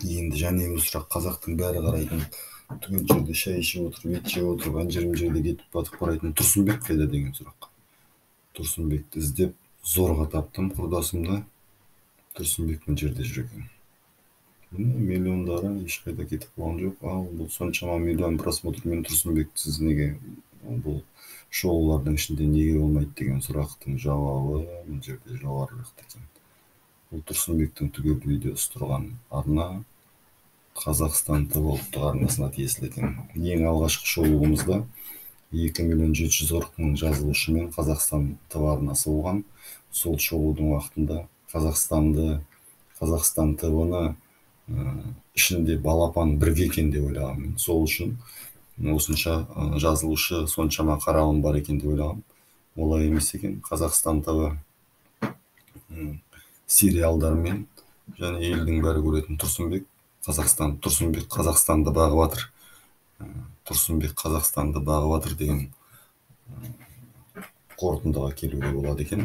Енді және бұл сұрақ қазақтың бәрі қарайтын, түгел жерде шай ішіп отырып, ет жеп отырып, анжырым жерде кетіп батып қарайтын Тұрсынбек қайда деген сұрақ. Тұрсынбекті іздеп зорға таптым құрдасымды. Тұрсынбек мына жерде жүр екен. Миллиондары ешқайда кетіп қалған жоқ. Ал бұл соншама миллион просмотрмен Тұрсынбекті сіз неге бұл шоулардың ішінде неге болмайды деген сұрақтың жауабы мына жерде жоғарырақ екен. Бұл Тұрсынбектің түгел видеосы тұрған арна Қазақстан ТВ ұлттық арнасына тиесілі екен. Ең алғашқы шоуымызда 2.740.000 жазылушымен Қазақстан ТВ арнасы болған. Сол шоудың уақытында Қазақстан ТВ-ны ішінде балапан бірге екен деп ойлағанмын. Сол үшін осынша жазылушы, соншама қаралым бар екен деп ойлағам. Олай емес екен. Қазақстан ТВ сериалдармен және елдің бәрі көретін Тұрсынбек Қазақстанды бағып жатыр. Тұрсынбек Қазақстанды бағып жатыр деген қорытындыға келуге болады екен.